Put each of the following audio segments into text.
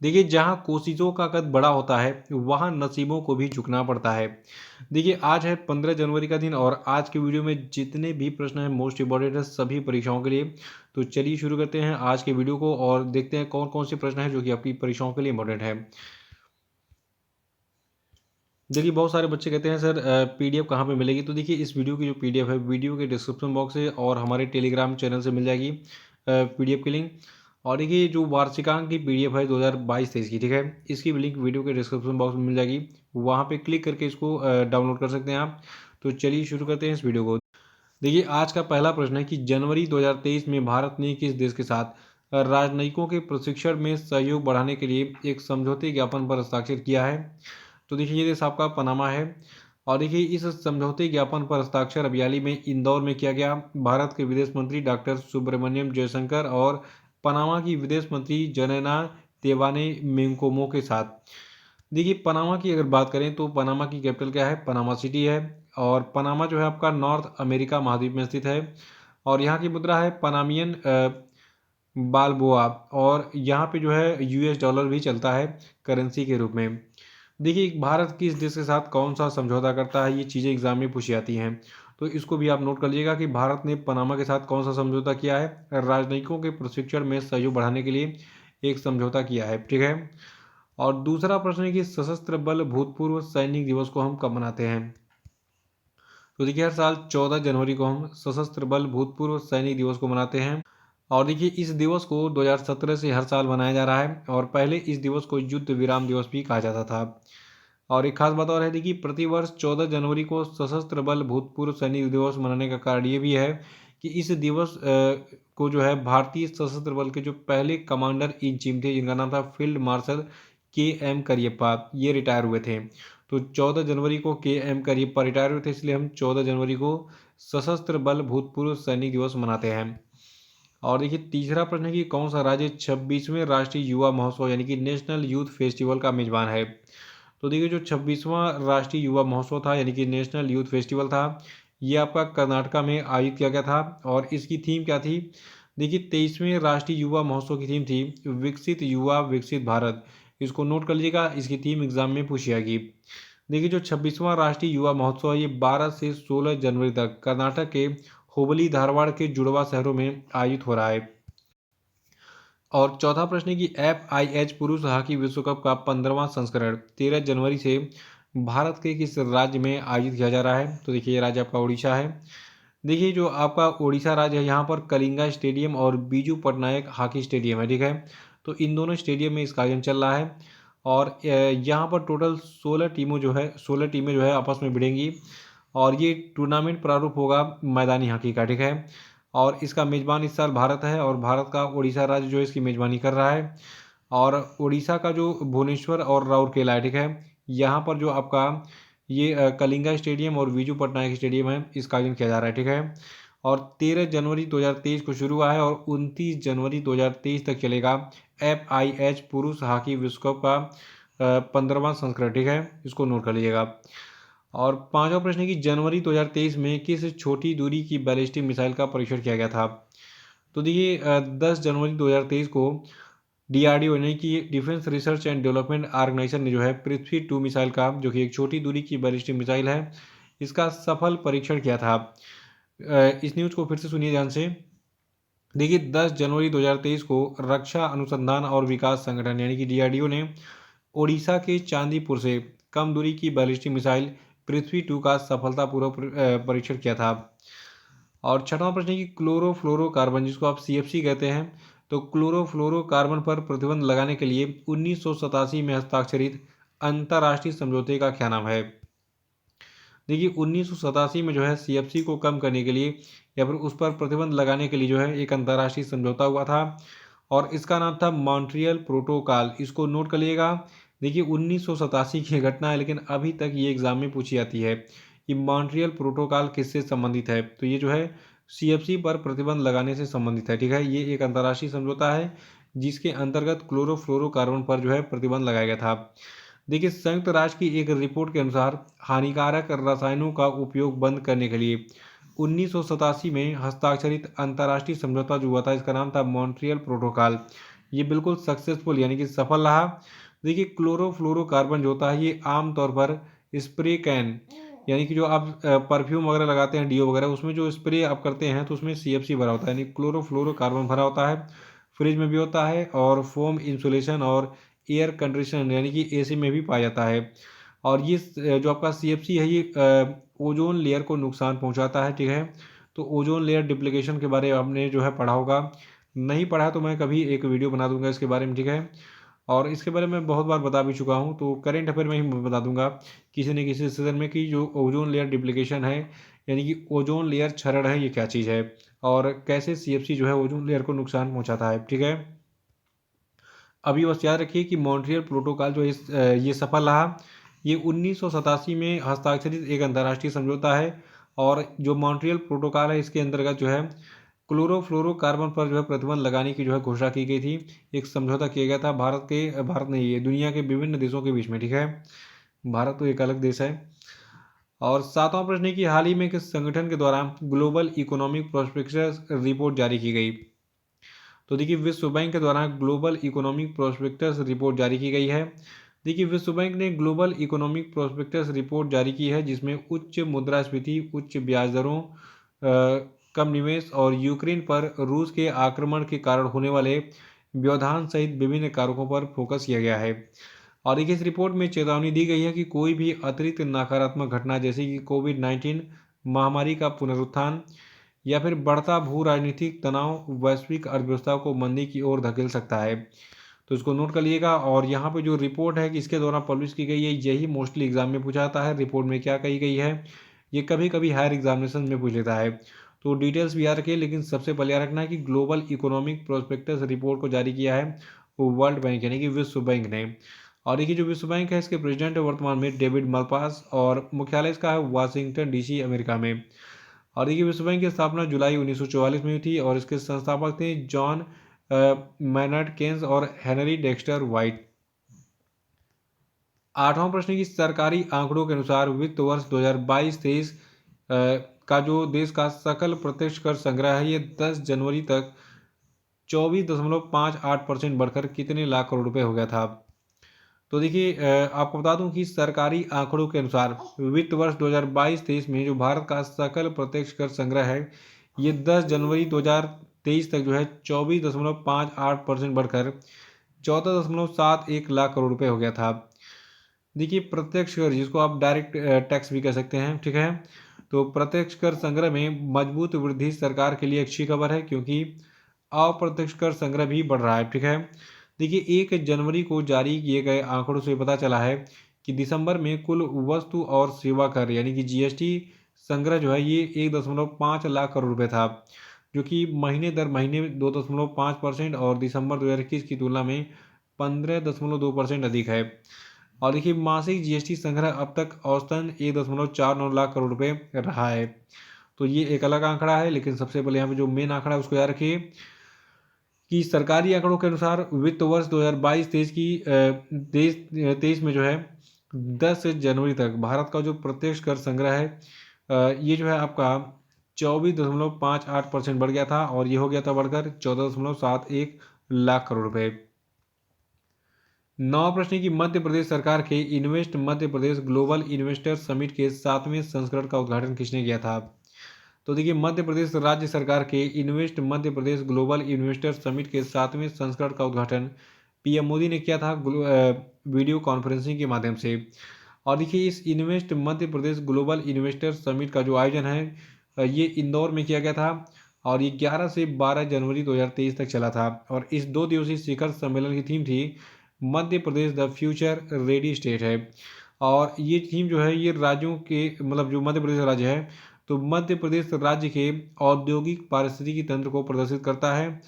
देखिए, जहाँ कोशिशों का कद बड़ा होता है, वहाँ नसीबों को भी झुकना पड़ता है। देखिए, आज है 15 जनवरी का दिन और आज के वीडियो में जितने भी प्रश्न हैं मोस्ट इम्पोर्टेंट है सभी परीक्षाओं के लिए। तो चलिए शुरू करते हैं आज के वीडियो को और देखते हैं कौन-कौन से प्रश्न हैं जो कि आपकी परीक्षाओं के लिए इम्पोर्टेंट है। देखिए, बहुत सारे बच्चे कहते हैं सर पीडीएफ कहाँ पे मिलेगी? तो देखिए, इस वीडियो की जो पीडीएफ है वीडियो के डिस्क्रिप्शन बॉक्स से और हमारे टेलीग्राम चैनल से मिल जाएगी पीडीएफ की लिंक। और देखिए, जो वार्षिकांक की पीडीएफ है 2022-23 की, ठीक है? इसकी भी लिंक वीडियो के डिस्क्रिप्शन बॉक्स में मिल जाएगी। वहाँ पे क्लिक करके इसको डाउनलोड कर सकते हैं आप। तो चलिए शुरू करते हैं इस वीडियो को। देखिए, आज का पहला प्रश्न है कि जनवरी 2023 में भारत ने किस देश के साथ राजनयिकों के प्रशिक्षण में सहयोग बढ़ाने के लिए एक समझौते ज्ञापन पर हस्ताक्षर किया है? तो देखिए, ये देश आपका पनामा है। और देखिए, इस समझौते ज्ञापन पर हस्ताक्षर अभी हाल ही में इंदौर में किया गया। भारत के विदेश मंत्री डॉक्टर सुब्रमण्यम जयशंकर और पनामा की विदेश मंत्री जनेना तेवाने मेंकोमो के साथ। देखिए, पनामा की अगर बात करें तो पनामा की कैपिटल क्या है? पनामा सिटी है। और पनामा जो है आपका नॉर्थ अमेरिका महाद्वीप में स्थित है। और यहाँ की मुद्रा है पनामियन बालबोआ। और यहाँ पे जो है यूएस डॉलर भी चलता है करेंसी के रूप में। देखिए, भारत किस देश के साथ कौन सा समझौता करता है, ये चीज़ें एग्जाम में पूछी जाती हैं। तो इसको भी आप नोट कर लीजिएगा कि भारत ने पनामा के साथ कौन सा समझौता किया है? राजनयिकों के प्रशिक्षण में सहयोग बढ़ाने के लिए एक समझौता किया है, ठीक है। और दूसरा प्रश्न है कि सशस्त्र बल भूतपूर्व सैनिक दिवस को हम कब मनाते हैं? तो देखिए, हर साल 14 जनवरी को हम सशस्त्र बल भूतपूर्व सैनिक दिवस को मनाते हैं। और देखिए, इस दिवस को 2017 से हर साल मनाया जा रहा है और पहले इस दिवस को युद्ध विराम दिवस भी कहा जाता था। और एक खास बात और है, देखिए, प्रतिवर्ष 14 जनवरी को सशस्त्र बल भूतपूर्व सैनिक दिवस मनाने का कारण ये भी है कि इस दिवस को जो है भारतीय सशस्त्र बल के जो पहले कमांडर इन चीफ थे जिनका नाम था फील्ड मार्शल के एम करियप्पा, ये रिटायर हुए थे। तो 14 जनवरी को के एम करियप्पा रिटायर हुए थे, इसलिए हम 14 जनवरी को सशस्त्र बल भूतपूर्व सैनिक दिवस मनाते हैं। और देखिए, तीसरा प्रश्न है कि कौन सा राज्य 26वें राष्ट्रीय युवा महोत्सव यानी कि नेशनल यूथ फेस्टिवल का मेजबान है? तो देखिए, जो 26वां राष्ट्रीय युवा महोत्सव था यानी कि नेशनल यूथ फेस्टिवल था, ये आपका कर्नाटका में आयोजित किया गया था। और इसकी थीम क्या थी? देखिए, 23वें राष्ट्रीय युवा महोत्सव की थीम थी विकसित युवा विकसित भारत। इसको नोट कर लीजिएगा, इसकी थीम एग्जाम में पूछी जाएगी। देखिए, जो 26वां राष्ट्रीय युवा महोत्सव है ये 12 से 16 जनवरी तक कर्नाटक के हुबली धारवाड़ के जुड़वा शहरों में आयोजित हो रहा है। और चौथा प्रश्न है कि FIH पुरुष हॉकी विश्व कप का 15वां संस्करण 13 जनवरी से भारत के किस राज्य में आयोजित किया जा रहा है? तो देखिए, ये राज्य आपका उड़ीसा है। देखिए, जो आपका उड़ीसा राज्य है यहाँ पर कलिंगा स्टेडियम और बीजू पटनायक हॉकी स्टेडियम है, ठीक है। तो इन दोनों स्टेडियम में इसका आयोजन चल रहा है। और यहाँ पर टोटल 16 टीमें जो है आपस में भिड़ेंगी। और ये टूर्नामेंट प्रारूप होगा मैदानी हॉकी का, ठीक है। और इसका मेज़बान इस साल भारत है और भारत का उड़ीसा राज्य जो है इसकी मेज़बानी कर रहा है। और उड़ीसा का जो भुवनेश्वर और राउरकेला है, ठीक है, यहाँ पर जो आपका ये कलिंगा स्टेडियम और विजू पटनायक स्टेडियम है इसका आयोजन किया जा रहा है, ठीक है। और 13 जनवरी 2023 को शुरू हुआ है और 29 जनवरी 2023 तक चलेगा FIH पुरुष हॉकी विश्व कप का 15वां संस्करण, ठीक है। इसको नोट कर लीजिएगा। और पांचवा प्रश्न है कि जनवरी 2023 में किस छोटी दूरी की बैलिस्टिक मिसाइल का परीक्षण किया गया था? तो देखिए, 10 जनवरी 2023 को DRDO यानी कि defence research and development organisation ने जो है पृथ्वी 2 मिसाइल का, जो कि एक छोटी दूरी की बैलिस्टिक मिसाइल है, इसका सफल परीक्षण किया था। इस न्यूज़ को फिर से सुनिए ध्यान से। देखिए, 10 जनवरी 2023 को रक्षा अनुसंधान और विकास संगठन यानी कि DRDO ने ओडिशा के चांदीपुर से कम दूरी की बैलिस्टिक मिसाइल पृथ्वी 2 का सफलतापूर्वक परीक्षण किया था। और छठवां प्रश्न है कि क्लोरोफ्लोरोकार्बन जिसको आप CFC कहते हैं, तो क्लोरोफ्लोरोकार्बन पर प्रतिबंध लगाने के लिए 1987 में हस्ताक्षरित अंतर्राष्ट्रीय समझौते का क्या नाम है? देखिए, 1987 में जो है CFC को कम करने के लिए या फिर उस पर प्रतिबंध लगाने के लिए जो है एक अंतर्राष्ट्रीय समझौता हुआ था और इसका नाम था मॉन्ट्रियल प्रोटोकॉल। इसको नोट कर लीजिएगा। देखिए, 1987 की घटना है लेकिन अभी तक ये एग्जाम में पूछी जाती है कि मॉन्ट्रियल प्रोटोकॉल किससे संबंधित है? तो ये जो है CFC पर प्रतिबंध लगाने से संबंधित है, ठीक है। ये एक अंतर्राष्ट्रीय समझौता है जिसके अंतर्गत क्लोरोफ्लोरोकार्बन पर जो है प्रतिबंध लगाया गया था। देखिए, संयुक्त राष्ट्र की एक रिपोर्ट के अनुसार हानिकारक रसायनों का उपयोग बंद करने के लिए 1987 में हस्ताक्षरित अंतर्राष्ट्रीय समझौता जो हुआ था इसका नाम था मॉन्ट्रियल प्रोटोकॉल। ये बिल्कुल सक्सेसफुल यानी कि सफल रहा। देखिए क्लोरोफ्लोरोकार्बन जो होता है ये आमतौर पर स्प्रे कैन यानी कि जो आप परफ्यूम वगैरह लगाते हैं डीओ वगैरह उसमें जो स्प्रे आप करते हैं तो उसमें सीएफसी भरा होता है यानी क्लोरोफ्लोरोकार्बन भरा होता है। फ्रिज में भी होता है और फोम इंसुलेशन और एयर कंडीशन यानी कि एसी में भी पाया जाता है। और ये जो आपका सीएफसी है ये ओजोन लेयर को नुकसान पहुंचाता है, ठीक है। तो ओजोन लेयर डिप्लीकेशन के बारे में आपने जो है पढ़ा होगा, नहीं पढ़ा तो मैं कभी एक वीडियो बना दूंगा इसके बारे में, ठीक है। और इसके बारे में बहुत बार बता भी चुका हूँ, तो करेंट अफेयर में ही बता दूंगा किसी न किसी सेशन में कि जो ओजोन लेयर डिप्लीकेशन है यानी कि ओजोन लेयर क्षरण है ये क्या चीज़ है और कैसे सीएफसी जो है ओजोन लेयर को नुकसान पहुंचाता है, ठीक है। अभी बस याद रखिए कि मॉन्ट्रियल प्रोटोकॉल जो ये सफल रहा। ये 1987 में हस्ताक्षरित एक अंतर्राष्ट्रीय समझौता है और जो मॉन्ट्रियल प्रोटोकॉल है इसके अंतर्गत जो है क्लोरोफ्लोरोकार्बन पर जो है प्रतिबंध लगाने की जो है घोषणा की गई थी। एक समझौता किया गया था भारत नहीं है दुनिया के विभिन्न देशों के बीच में, ठीक है। भारत तो एक अलग देश है। और सातवां प्रश्न है कि हाल ही में किस संगठन के द्वारा ग्लोबल इकोनॉमिक प्रोस्पेक्टस रिपोर्ट जारी की गई। तो देखिए विश्व बैंक के द्वारा ग्लोबल इकोनॉमिक प्रोस्पेक्टस रिपोर्ट जारी की गई है। देखिए विश्व बैंक ने ग्लोबल इकोनॉमिक प्रोस्पेक्टस रिपोर्ट जारी की है जिसमें उच्च मुद्रास्फीति, उच्च ब्याज दरों, कम निवेश और यूक्रेन पर रूस के आक्रमण के कारण होने वाले व्यवधान सहित विभिन्न कारकों पर फोकस किया गया है। और देखिए इस रिपोर्ट में चेतावनी दी गई है कि कोई भी अतिरिक्त नकारात्मक घटना जैसे कि कोविड-19 महामारी का पुनरुत्थान या फिर बढ़ता भू राजनीतिक तनाव वैश्विक अर्थव्यवस्था को मंदी की ओर धकेल सकता है। तो इसको नोट कर लिएगा। और यहाँ पे जो रिपोर्ट है कि इसके द्वारा पब्लिश की गई है यही मोस्टली एग्जाम में पूछा जाता है। रिपोर्ट में क्या कही गई है ये कभी कभी हायर एग्जामिनेशन में पूछ लेता है, तो डिटेल्स भी याद रखिए। लेकिन सबसे पहले याद रखना है कि ग्लोबल इकोनॉमिक प्रोस्पेक्टस रिपोर्ट को जारी किया है वो वर्ल्ड बैंक यानी कि विश्व बैंक ने। और देखिए जो विश्व बैंक है इसके प्रेसिडेंट है वर्तमान में डेविड मलपास और मुख्यालय इसका है वाशिंगटन डीसी अमेरिका में। और देखिए विश्व बैंक की स्थापना जुलाई 1944 में हुई थी और इसके संस्थापक थे जॉन मैनर्ड केन्स और हेनरी डेक्स्टर वाइट। आठवां प्रश्न है कि सरकारी आंकड़ों के अनुसार वित्त वर्ष 2022-23 का जो देश का सकल प्रत्यक्ष कर संग्रह है ये 10 जनवरी तक 24.58% बढ़कर कितने लाख करोड़ रुपए हो गया था। तो देखिए आपको बता दूं कि सरकारी आंकड़ों के अनुसार वित्त वर्ष 2022-23 में जो भारत का सकल प्रत्यक्ष कर संग्रह है ये 10 जनवरी 2023 तक जो है 24.58% बढ़कर 14.71 लाख करोड़ रुपए हो गया था। देखिए प्रत्यक्ष कर जिसको आप डायरेक्ट टैक्स भी कह सकते हैं, ठीक है। तो प्रत्यक्ष कर संग्रह में मजबूत वृद्धि सरकार के लिए अच्छी खबर है क्योंकि अप्रत्यक्ष कर संग्रह भी बढ़ रहा है, ठीक है। देखिए 1 जनवरी को जारी किए गए आंकड़ों से पता चला है कि दिसंबर में कुल वस्तु और सेवा कर यानी कि जीएसटी संग्रह जो है ये 1.5 लाख करोड़ रुपए था, जो कि महीने दर महीने 2.5% और दिसंबर 2021 की तुलना में 15.2% अधिक है। और देखिए मासिक जीएसटी संग्रह अब तक औसतन 1.49 लाख करोड़ रुपए रहा है। तो ये एक अलग आंकड़ा है, लेकिन सबसे पहले यहाँ पे जो मेन आंकड़ा है उसको याद रखिए कि सरकारी आंकड़ों के अनुसार वित्त वर्ष 2022-23 की देश 23 में जो है 10 जनवरी तक भारत का जो प्रत्यक्ष कर संग्रह है ये जो है आपका 24.58% बढ़ गया था और ये हो गया था बढ़कर 14.71 लाख करोड़ रुपए। नौ प्रश्न की मध्य प्रदेश सरकार के invest Madhya Pradesh global investor summit के 7वें संस्करण का उद्घाटन किसने किया था। तो देखिए मध्य प्रदेश राज्य सरकार के invest Madhya Pradesh global investor summit के 7वें संस्करण का उद्घाटन पीएम मोदी ने किया था वीडियो कॉन्फ्रेंसिंग के माध्यम से। और देखिए इस invest Madhya Pradesh global investor summit का जो आयोजन है ये इंदौर में किया गया था और ये 11 से 12 जनवरी 2023 तक चला था। और इस 2 दिवसीय शिखर सम्मेलन की थीम थी Madhya Pradesh the future ready state है। और ये थीम जो है ये राज्यों के मतलब जो मध्य प्रदेश राज्य है तो मध्य प्रदेश राज्य के औद्योगिक पारिस्थितिकी तंत्र को प्रदर्शित करता है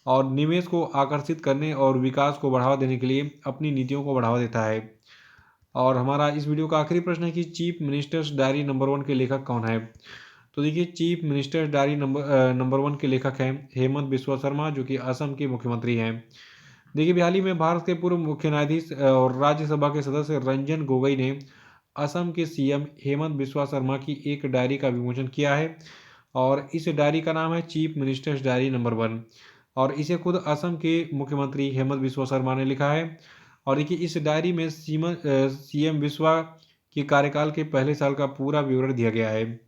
और निवेश को आकर्षित करने और विकास को बढ़ावा देने के लिए अपनी नीतियों को बढ़ावा देता है। और हमारा इस वीडियो का आखिरी प्रश्न है कि चीफ मिनिस्टर्स डायरी नंबर 1 के लेखक कौन है। तो देखिए चीफ मिनिस्टर्स डायरी नंबर 1 के लेखक हैं हेमंत बिस्वा शर्मा जो कि असम के मुख्यमंत्री हैं। देखिए हाल ही में भारत के पूर्व मुख्य न्यायाधीश और राज्यसभा के सदस्य रंजन गोगोई ने असम के सीएम हेमंत बिस्वा शर्मा की एक डायरी का विमोचन किया है और इस डायरी का नाम है चीफ मिनिस्टर्स डायरी नंबर 1। और इसे खुद असम के मुख्यमंत्री हेमंत बिस्वा शर्मा ने लिखा है। और देखिए इस डायरी में सीएम बिस्वा के कार्यकाल के पहले साल का पूरा विवरण दिया गया है।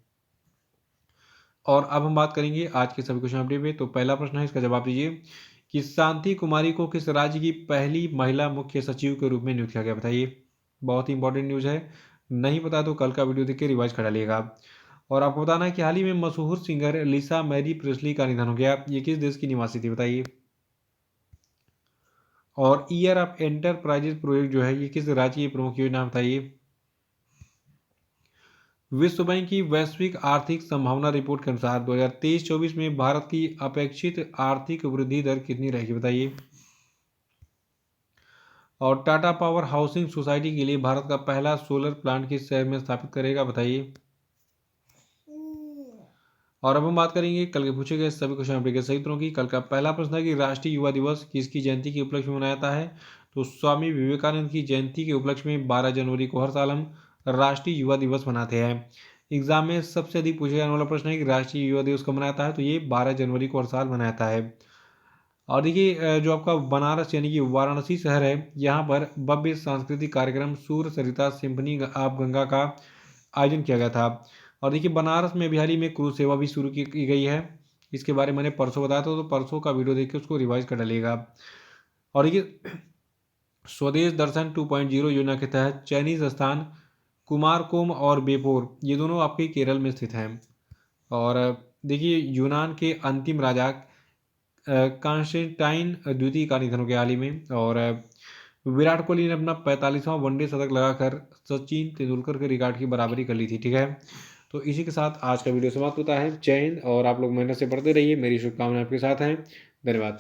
और अब हम बात करेंगे आज के सभी क्वेश्चन अपडेट पे। तो पहला प्रश्न है, इसका जवाब दीजिए कि शांति कुमारी को किस राज्य की पहली महिला मुख्य सचिव के रूप में नियुक्त किया गया, बताइए। बहुत ही इंपॉर्टेंट न्यूज़ है, नहीं पता तो कल का वीडियो देख के रिवाइज करा लिएगा। और आपको बताना है कि हाल ही में मशहूर सिंगर लिसा मैरी प्रेस्ली का निधन हो गया, ये किस देश की निवासी थी, बताइए। और ईयर ऑफ एंटरप्राइजेस प्रोजेक्ट जो है ये किस राज्य की प्रमुख योजना है, बताइए। विश्व बैंक की वैश्विक आर्थिक संभावना रिपोर्ट के अनुसार 2023-24 में भारत की अपेक्षित आर्थिक वृद्धि दर कितनी रहेगी, बताइए। और टाटा पावर हाउसिंग सोसाइटी के लिए भारत का पहला सोलर प्लांट किस शहर में स्थापित करेगा, बताइए। और अब हम बात करेंगे कल के पूछे गए सभी क्वेश्चन अपडेट के सही उत्तरों की। कल का पहला प्रश्न है कि राष्ट्रीय युवा दिवस किसकी जयंती के उपलक्ष्य में मनाया जाता है। तो स्वामी विवेकानंद की जयंती के उपलक्ष्य में 12 जनवरी को हर साल हम राष्ट्रीय युवा दिवस मनाते हैं। एग्जाम में सबसे अधिक पूछे जाने वाला प्रश्न है कि राष्ट्रीय युवा दिवस कब मनाया जाता है। तो ये 12 जनवरी को हर साल मनाया जाता है। और देखिए जो आपका बनारस यानी कि वाराणसी शहर है, यहाँ पर भव्य सांस्कृतिक कार्यक्रम सूर्य सरिता सिम्फनी ऑफ गंगा का आयोजन किया गया था। और देखिए बनारस में भी हाल ही में क्रूज सेवा भी शुरू की गई है, इसके बारे में मैंने परसों बताया था, तो परसों का वीडियो देख के उसको रिवाइज कर डालिएगा। और देखिए स्वदेश दर्शन 2.0 योजना के तहत चयनित स्थान कुमारकोम और बेपोर ये दोनों आपके केरल में स्थित हैं। और देखिए यूनान के अंतिम राजा कॉन्स्टेंटाइन द्वितीय का निधन हो गया हाल ही में। और विराट कोहली ने अपना 45वां वनडे शतक लगाकर सचिन तेंदुलकर के रिकॉर्ड की बराबरी कर ली थी, ठीक है। तो इसी के साथ आज का वीडियो समाप्त होता है। जय हिंद, और आप लोग मेहनत से पढ़ते रहिए, मेरी शुभकामनाएं आपके साथ हैं। धन्यवाद।